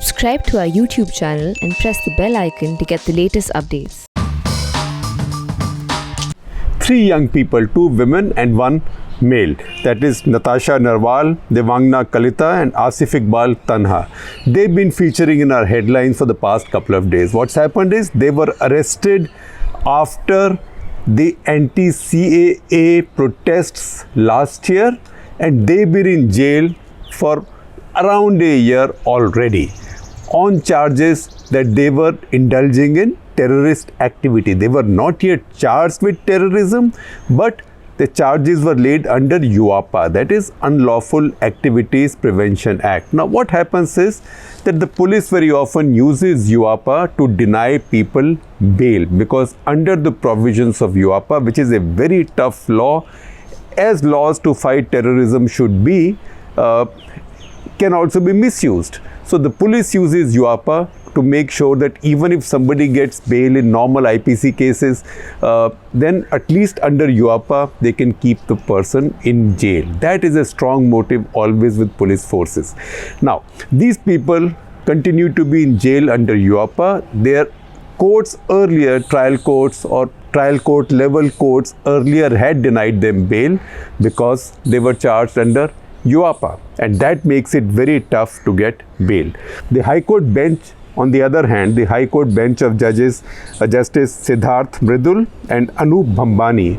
Subscribe to our YouTube channel and press the bell icon to get the latest updates. 3 young people, 2 women and 1 male. That is Natasha Narwal, Devangna Kalita and Asif Iqbal Tanha. They've been featuring in our headlines for the past couple of days. What's happened is they were arrested after the anti-CAA protests last year, and they've been in jail for around a year already on charges that they were indulging in terrorist activity. They were not yet charged with terrorism, but the charges were laid under UAPA, that is Unlawful Activities Prevention Act. Now what happens is that the police very often uses UAPA to deny people bail, because under the provisions of UAPA, which is a very tough law, as laws to fight terrorism should be, can also be misused. So the police uses UAPA to make sure that even if somebody gets bail in normal IPC cases, then at least under UAPA they can keep the person in jail. That is a strong motive always with police forces. Now these people continue to be in jail under UAPA. Their courts earlier, trial courts or trial court level courts earlier had denied them bail because they were charged under UAPA, and that makes it very tough to get bail. The High Court bench, on the other hand, the High Court bench of judges, Justice Siddharth Mridul and Anup Bhambani,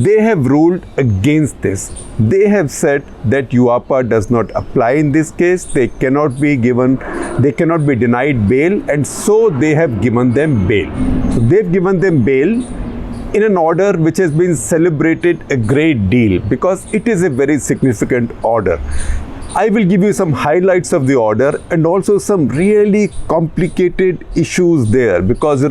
they have ruled against this. They have said that UAPA does not apply in this case. They cannot be denied bail, and so they have given them bail. So they've given them bail in an order which has been celebrated a great deal because it is a very significant order. I will give you some highlights of the order and also some really complicated issues there, because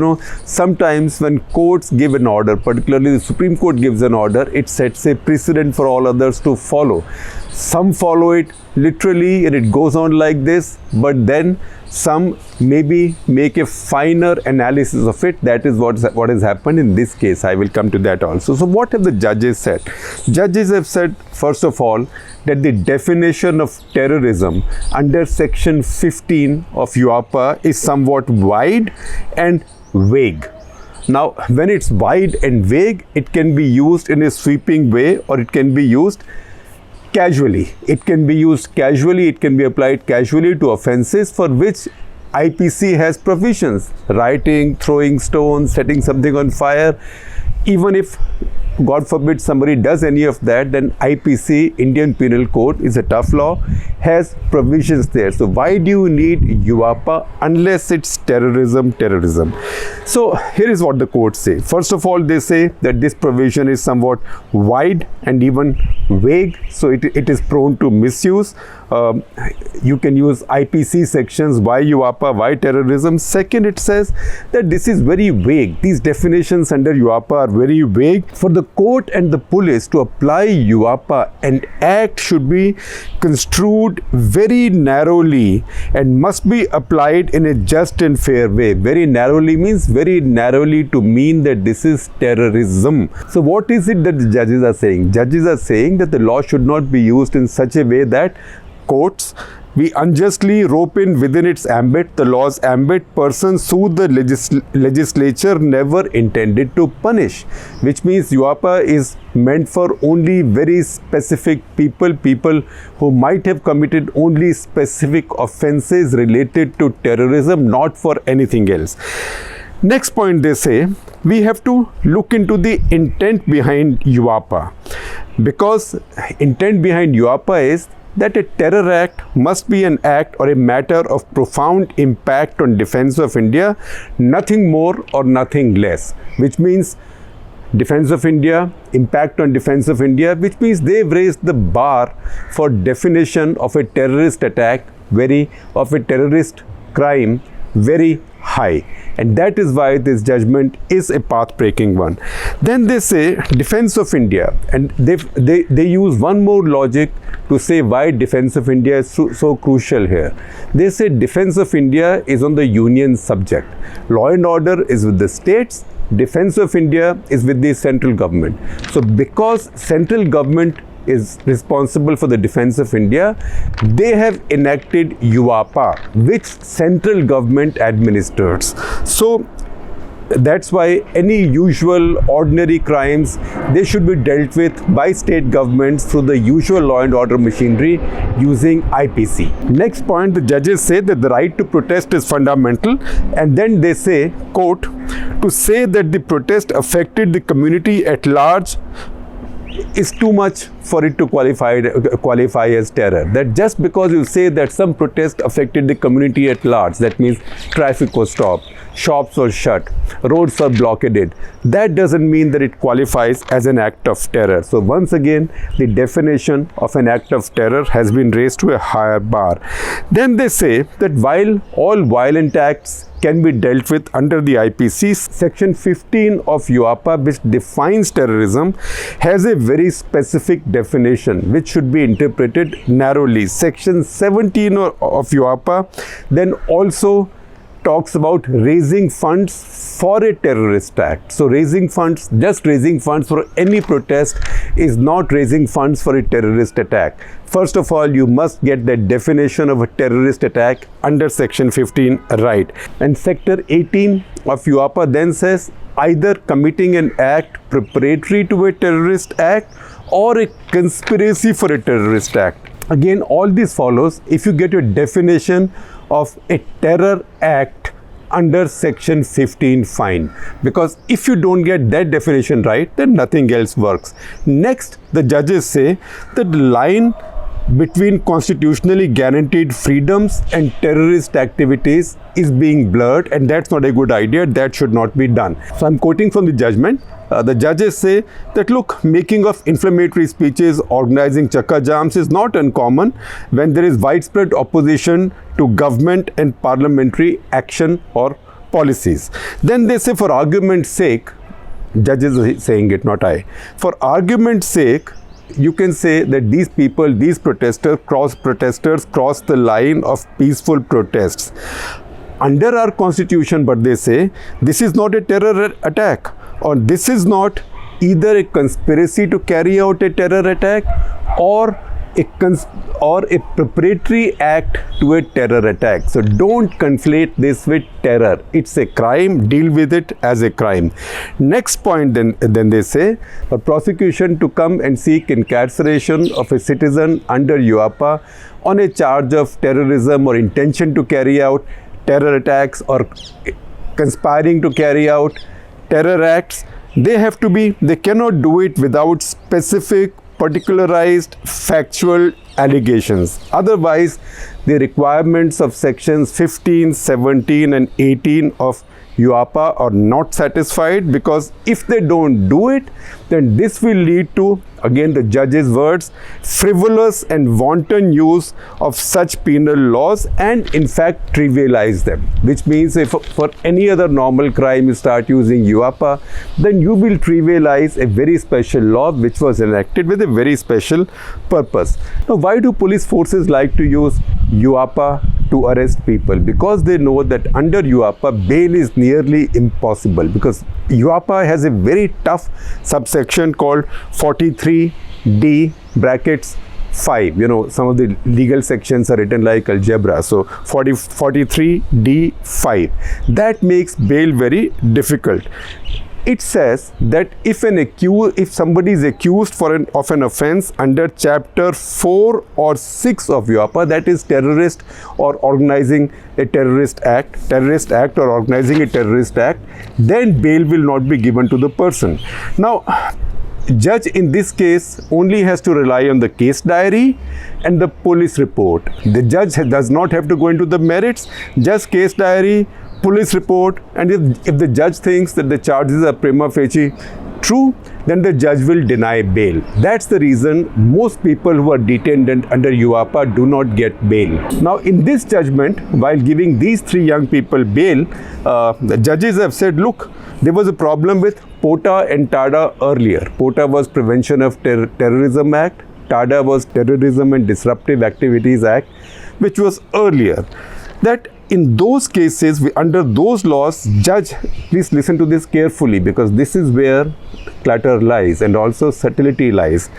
sometimes when courts give an order, particularly the Supreme Court gives an order, it sets a precedent for all others to follow. Some follow it literally and it goes on like this, but then some maybe make a finer analysis of it. That is what has happened in this case. I will come to that also. So what have the judges said? Judges have said, first of all, that the definition of terrorism under section 15 of UAPA is somewhat wide and vague. Now, when it's wide and vague, it can be used in a sweeping way or it can be used casually. It can be used casually, it can be applied casually to offences for which IPC has provisions: writing, throwing stones, setting something on fire. Even if, God forbid, somebody does any of that, then IPC, Indian Penal Code, is a tough law, has provisions there. So why do you need UAPA unless it's terrorism? So here is what the courts say. First of all, they say that this provision is somewhat wide and even vague, so it is prone to misuse. You can use IPC sections, why UAPA, why terrorism. Second, it says that this is very vague. These definitions under UAPA are very vague. For the court and the police to apply UAPA, an act should be construed very narrowly and must be applied in a just and fair way. Very narrowly means very narrowly to mean that this is terrorism. So what is it that the judges are saying? Judges are saying that the law should not be used in such a way that courts, we unjustly rope in within its ambit, the law's ambit, persons who the legislature never intended to punish, which means UAPA is meant for only very specific people who might have committed only specific offences related to terrorism, not for anything else. Next point, they say, we have to look into the intent behind UAPA, because intent behind UAPA is that a terror act must be an act or a matter of profound impact on defense of India, nothing more or nothing less, which means defense of India, impact on defense of India, which means they've raised the bar for definition of a terrorist attack, of a terrorist crime, very high, and that is why this judgment is a path-breaking one. Then they say defense of India, and they use one more logic to say why defense of India is so crucial here. They say defense of India is on the union subject. Law and order is with the states. Defense of India is with the central government. So because central government is responsible for the defense of India. They have enacted UAPA, which central government administers. So that's why any usual ordinary crimes, they should be dealt with by state governments through the usual law and order machinery using IPC. Next point, the judges say that the right to protest is fundamental, and then they say, quote, to say that the protest affected the community at large is too much for it to qualify as terror. That just because you say that some protest affected the community at large, that means traffic was stopped, shops were shut, roads were blockaded, that doesn't mean that it qualifies as an act of terror. So once again, the definition of an act of terror has been raised to a higher bar. Then they say that while all violent acts can be dealt with under the IPC, section 15 of UAPA, which defines terrorism, has a very specific definition which should be interpreted narrowly. Section 17 of UAPA then also talks about raising funds for a terrorist act. So raising funds, just raising funds for any protest is not raising funds for a terrorist attack. First of all, you must get the definition of a terrorist attack under section 15 right. And sector 18 of UAPA then says either committing an act preparatory to a terrorist act or a conspiracy for a terrorist act. Again, all this follows if you get your definition of a terror act under section 15 fine, because if you don't get that definition right, then nothing else works. Next, the judges say that the line between constitutionally guaranteed freedoms and terrorist activities is being blurred, and that's not a good idea. That should not be done. So I'm quoting from the judgment. The judges say that, look, making of inflammatory speeches, organizing chakka jams is not uncommon when there is widespread opposition to government and parliamentary action or policies. Then they say, for argument's sake, judges are saying it, not I. For argument's sake, you can say that these people, these protesters cross the line of peaceful protests. Under our constitution, but they say this is not a terror attack, or this is not either a conspiracy to carry out a terror attack or a preparatory act to a terror attack. So don't conflate this with terror. It's a crime. Deal with it as a crime. Next point, then they say, for prosecution to come and seek incarceration of a citizen under UAPA on a charge of terrorism or intention to carry out terror attacks or conspiring to carry out terror acts, they cannot do it without specific, particularized, factual allegations. Otherwise, the requirements of sections 15, 17 and 18 of UAPA are not satisfied, because if they don't do it, then this will lead to, again the judge's words, frivolous and wanton use of such penal laws and in fact trivialize them. Which means if for any other normal crime you start using UAPA, then you will trivialize a very special law which was enacted with a very special purpose. Now, why do police forces like to use UAPA to arrest people? Because they know that under UAPA bail is nearly impossible, because UAPA has a very tough subsection called 43D brackets 5. You know, some of the legal sections are written like algebra. So 43D 5. That makes bail very difficult. It says that if somebody is accused of an offence under chapter 4 or 6 of UAPA, that is terrorist or organizing a terrorist act or organizing a terrorist act, then bail will not be given to the person. Now, judge in this case only has to rely on the case diary and the police report. The judge does not have to go into the merits, just case diary, police report, and if the judge thinks that the charges are prima facie true, then the judge will deny bail. That's the reason most people who are detained under UAPA do not get bail. Now, in this judgment, while giving these 3 young people bail, the judges have said, look, there was a problem with POTA and TADA earlier. POTA was Prevention of Terrorism Act, TADA was Terrorism and Disruptive Activities Act, which was earlier. That in those cases, under those laws, judge, please listen to this carefully because this is where clutter lies and also subtlety lies.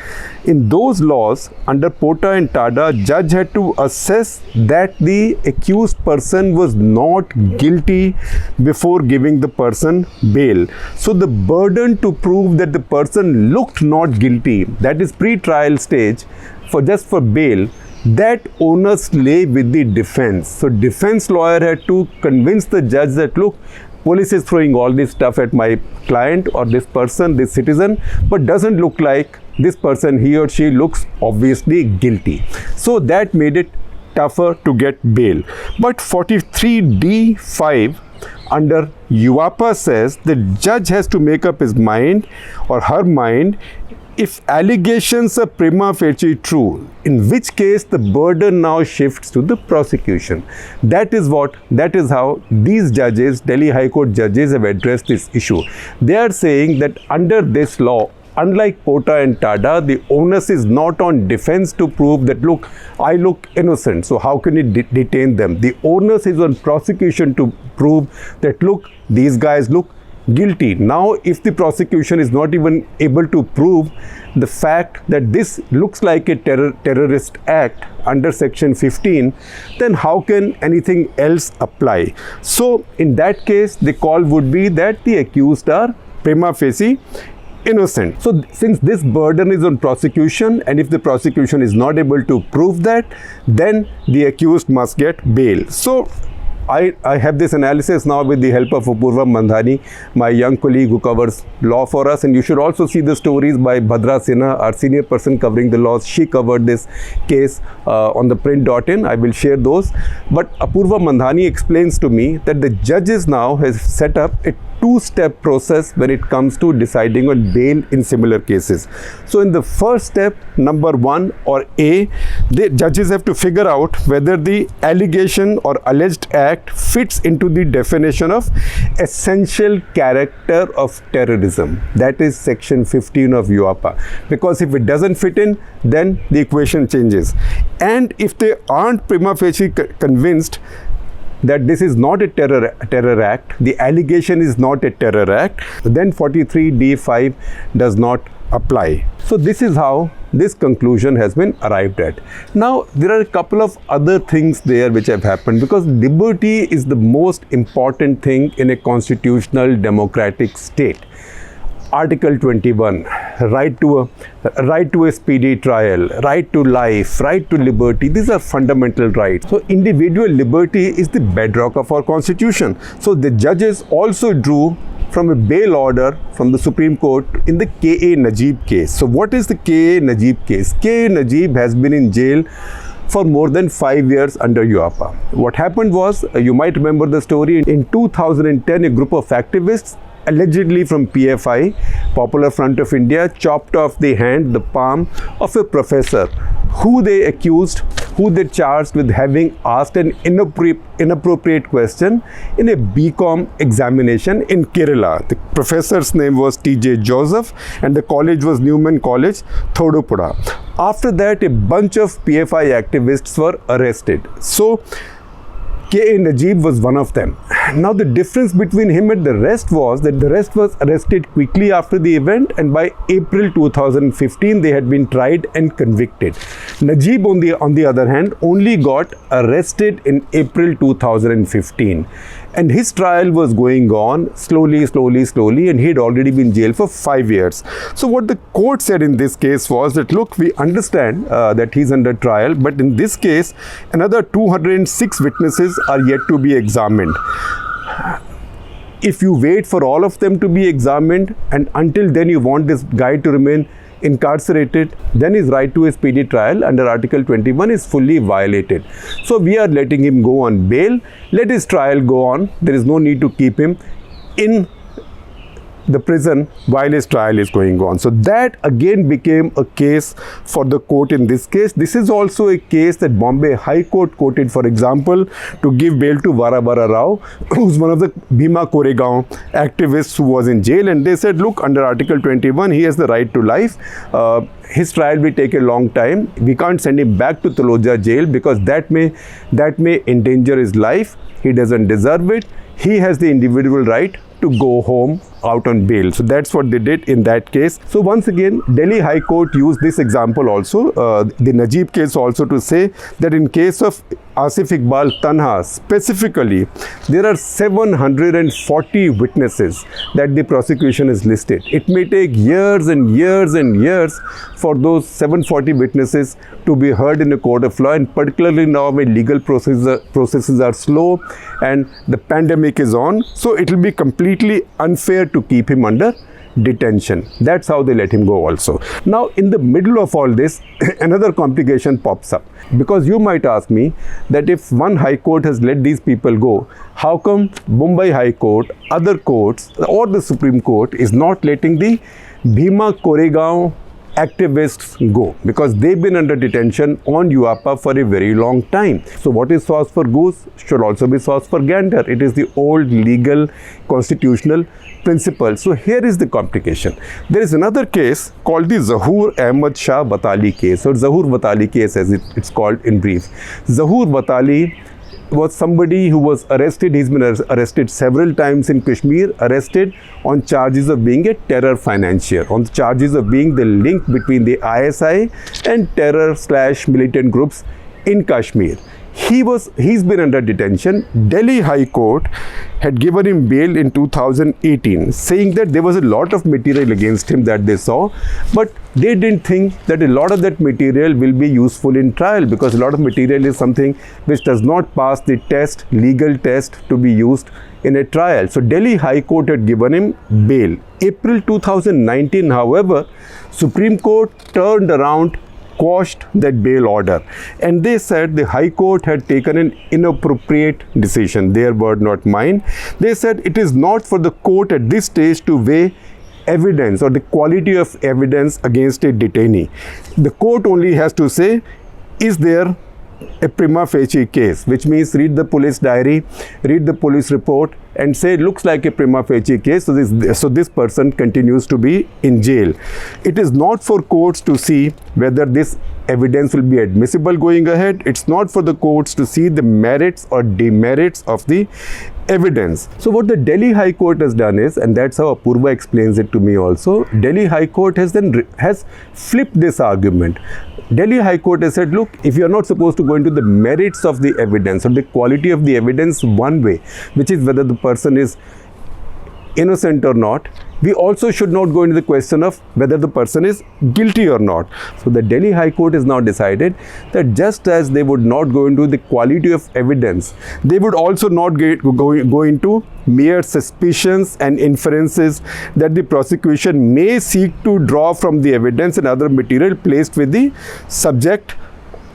In those laws, under Pota and Tada, judge had to assess that the accused person was not guilty before giving the person bail. So the burden to prove that the person looked not guilty, that is pre-trial stage, for bail, that onus lay with the defense. So defense lawyer had to convince the judge that, look, police is throwing all this stuff at my client or this person, this citizen, but doesn't look like this person, he or she looks obviously guilty. So that made it tougher to get bail. But 43D5 under UAPA says the judge has to make up his mind or her mind if allegations are prima facie true, in which case the burden now shifts to the prosecution. That is how these judges, Delhi High Court judges, have addressed this issue. They are saying that under this law, unlike Pota and Tada, the onus is not on defense to prove that, look, I look innocent, so how can it detain them? The onus is on prosecution to prove that, look, these guys look guilty. Now, if the prosecution is not even able to prove the fact that this looks like a terrorist act under section 15, then how can anything else apply? So, in that case, the call would be that the accused are prima facie innocent. So, since this burden is on prosecution, and if the prosecution is not able to prove that, then the accused must get bail. So, I have this analysis now with the help of Apurva Mandhani, my young colleague who covers law for us, and you should also see the stories by Bhadra Sinha, our senior person covering the laws. She covered this case on the print.in. I will share those. But Apurva Mandhani explains to me that the judges now has set up a two-step process when it comes to deciding on bail in similar cases. So in the first step, number 1 or A, the judges have to figure out whether the allegation or alleged act fits into the definition of essential character of terrorism. That is section 15 of UAPA. Because if it doesn't fit in, then the equation changes. And if they aren't prima facie convinced that this is not a terror act, the allegation is not a terror act, then 43D5 does not apply. So this is how this conclusion has been arrived at. Now, there are a couple of other things there which have happened, because liberty is the most important thing in a constitutional democratic state. Article 21, right to a speedy trial, right to life, right to liberty, these are fundamental rights. So individual liberty is the bedrock of our constitution. So the judges also drew from a bail order from the Supreme Court in the K.A. Najib case. So what is the K.A. Najib case? K.A. Najib has been in jail for more than 5 years under UAPA. What happened was, you might remember the story, in 2010 a group of activists allegedly from PFI, Popular Front of India, chopped off the hand, the palm of a professor who they charged with having asked an inappropriate question in a BCom examination in Kerala. The professor's name was T.J. Joseph and the college was Newman College, Thodupuzha. After that, a bunch of PFI activists were arrested. So, K.A. Najib was one of them. Now the difference between him and the rest was that the rest was arrested quickly after the event, and by April 2015 they had been tried and convicted. Najib on the other hand only got arrested in April 2015, and his trial was going on slowly, and he had already been jailed for 5 years. So what the court said in this case was that, look, we understand that he's under trial, but in this case another 206 witnesses are yet to be examined. If you wait for all of them to be examined and until then you want this guy to remain incarcerated, then his right to a speedy trial under Article 21 is fully violated. So we are letting him go on bail. Let his trial go on. There is no need to keep him in the prison while his trial is going on. So that again became a case for the court in this case. This is also a case that Bombay High Court quoted, for example, to give bail to Vara Vara Rao, who's one of the Bhima Koregaon activists who was in jail, and they said, look, under Article 21 he has the right to life. His trial will take a long time. We can't send him back to Taloja jail because that may endanger his life. he doesn't deserve it, he has the individual right to go home out on bail. So that's what they did in that case. So once again, Delhi High Court used this example also, the Najib case also, to say that in case of Asif Iqbal Tanha specifically, there are 740 witnesses that the prosecution has listed. It may take years and years and years for those 740 witnesses to be heard in a court of law, and particularly now when legal processes are slow and the pandemic is on, so it will be completely unfair to keep him under detention. That's how they let him go also. Now, in the middle of all this, another complication pops up, because you might ask me that if one high court has let these people go, how come Mumbai High Court, other courts or the Supreme Court is not letting the Bhima Koregaon activists go? Because they've been under detention on UAPA for a very long time. So what is sauce for goose should also be sauce for gander. It is the old legal constitutional principle. So here is the complication. There is another case called the Zahoor Ahmad Shah Batali case, or Zahoor Batali case as it's called in brief. Zahoor Batali was somebody who was arrested. He's been arrested several times in Kashmir, arrested on charges of being a terror financier, on charges of being the link between the ISI and terror/militant groups in Kashmir. He's been under detention. Delhi High Court had given him bail in 2018, saying that there was a lot of material against him that they saw, but they didn't think that a lot of that material will be useful in trial, because a lot of material is something which does not pass the test, legal test, to be used in a trial. So Delhi High Court had given him bail. April 2019, however, Supreme Court turned around, quashed that bail order, and they said the High Court had taken an inappropriate decision. Their word, not mine. They said it is not for the court at this stage to weigh evidence or the quality of evidence against a detainee. The court only has to say, is there a prima facie case, which means read the police diary, read the police report and say looks like a prima facie case, so this person continues to be in jail. It is not for courts to see whether this evidence will be admissible going ahead. It's not for the courts to see the merits or demerits of the evidence. So what the Delhi High Court has done is, and that's how Apurva explains it to me also, Delhi High Court has flipped this argument. Delhi High Court has said, look, if you are not supposed to go into the merits of the evidence or the quality of the evidence one way, which is whether the person is innocent or not, we also should not go into the question of whether the person is guilty or not. So the Delhi High Court has now decided that just as they would not go into the quality of evidence, they would also not go into mere suspicions and inferences that the prosecution may seek to draw from the evidence and other material placed with the subject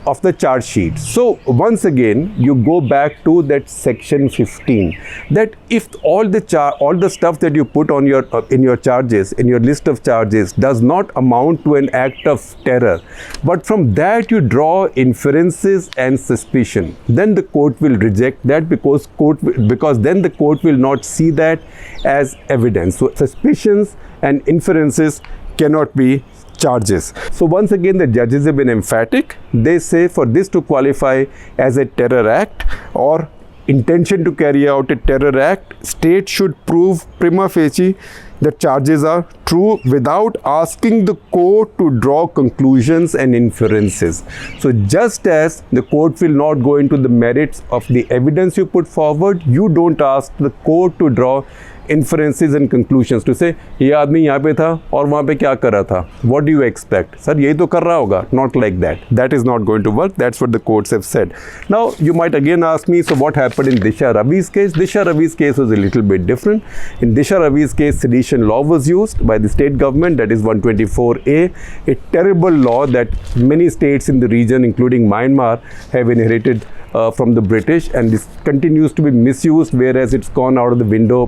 of the charge sheet. So once again, you go back to that section 15, that if all the stuff that you put on your in your charges, in your list of charges, does not amount to an act of terror, but from that you draw inferences and suspicion, then the court will reject that, because then the court will not see that as evidence. So suspicions and inferences cannot be charges. So once again, the judges have been emphatic. They say for this to qualify as a terror act or intention to carry out a terror act, state should prove prima facie that charges are true without asking the court to draw conclusions and inferences. So just as the court will not go into the merits of the evidence you put forward, you don't ask the court to draw inferences and conclusions to say ये आदमी यहाँ पे था और वहाँ पे क्या कर रहा था, what do you expect, sir यही तो कर रहा होगा. Not like that. That is not going to work. That's what the courts have said. Now you might again ask me, so what happened in Disha Ravi's case? Disha Ravi's case was a little bit different. In Disha Ravi's case, sedition law was used by the state government, that is 124A, a terrible law that many states in the region, including Myanmar, have inherited from the British, and this continues to be misused, whereas it's gone out of the window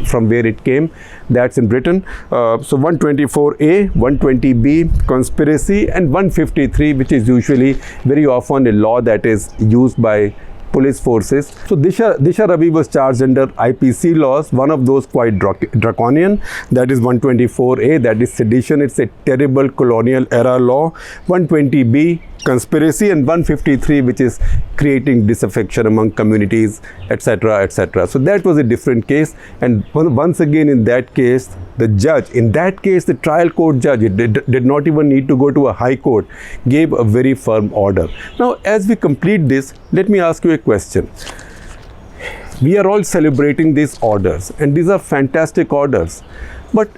from where it came. That's in Britain. So 124A, 120B, conspiracy, and 153, which is usually very often a law that is used by police forces. So Disha Ravi was charged under IPC laws, one of those quite draconian, that is 124A, that is sedition. It's a terrible colonial era law. 120B, conspiracy, and 153 which is creating disaffection among communities, etc., etc. So that was a different case, and once again in that case the judge, in that case the trial court judge, it did not even need to go to a high court, gave a very firm order. Now as we complete this, let me ask you a question. We are all celebrating these orders, and these are fantastic orders, but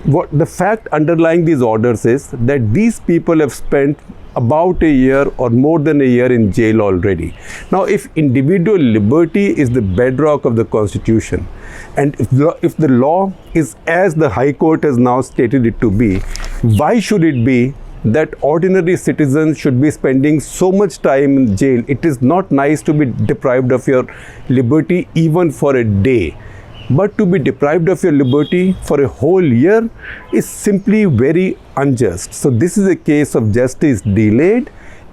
what the fact underlying these orders is that these people have spent about a year or more than a year in jail already. Now if individual liberty is the bedrock of the Constitution, and if the law is as the High Court has now stated it to be, why should it be that ordinary citizens should be spending so much time in jail? It is not nice to be deprived of your liberty even for a day, but to be deprived of your liberty for a whole year is simply very unjust. So this is a case of justice delayed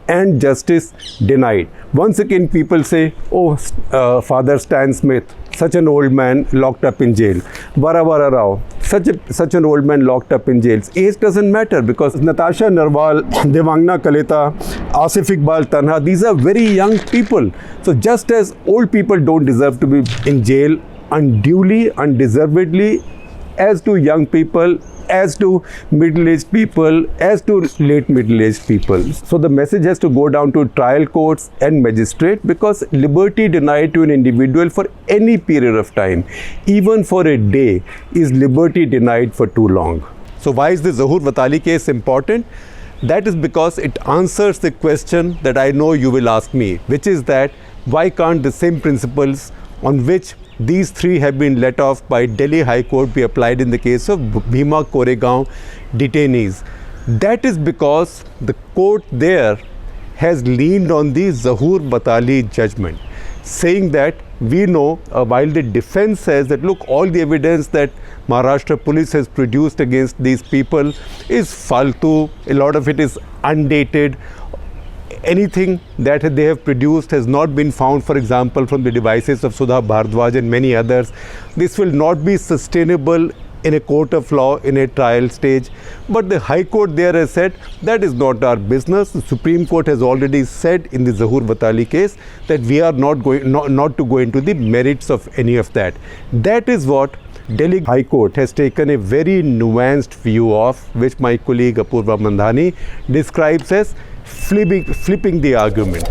and justice denied. Once again people say, oh, Father Stan Smith, such an old man locked up in jail. Vara Vara Rao, such an old man locked up in jails. Age doesn't matter, because Natasha Narwal, Devangna Kalita, Asif Iqbal Tanha, these are very young people. So just as old people don't deserve to be in jail unduly, undeservedly, as do young people, as do middle-aged people, as do late middle-aged people. So the message has to go down to trial courts and magistrate, because liberty denied to an individual for any period of time, even for a day, is liberty denied for too long. So why is the Zahoor Watali case important? That is because it answers the question that I know you will ask me, which is that why can't the same principles on which these three have been let off by Delhi High Court be applied in the case of Bhima Koregaon detainees? That is because the court there has leaned on the Zahoor Watali judgment, saying that we know, while the defense says that look, all the evidence that Maharashtra police has produced against these people is faltu, a lot of it is undated. Anything that they have produced has not been found, for example, from the devices of Sudha Bhardwaj and many others. This will not be sustainable in a court of law in a trial stage. But the High Court there has said that is not our business. The Supreme Court has already said in the Zahoor Watali case that we are not to go into the merits of any of that. That is what Delhi High Court has taken a very nuanced view of, which my colleague Apurva Mandhani describes as flipping the argument.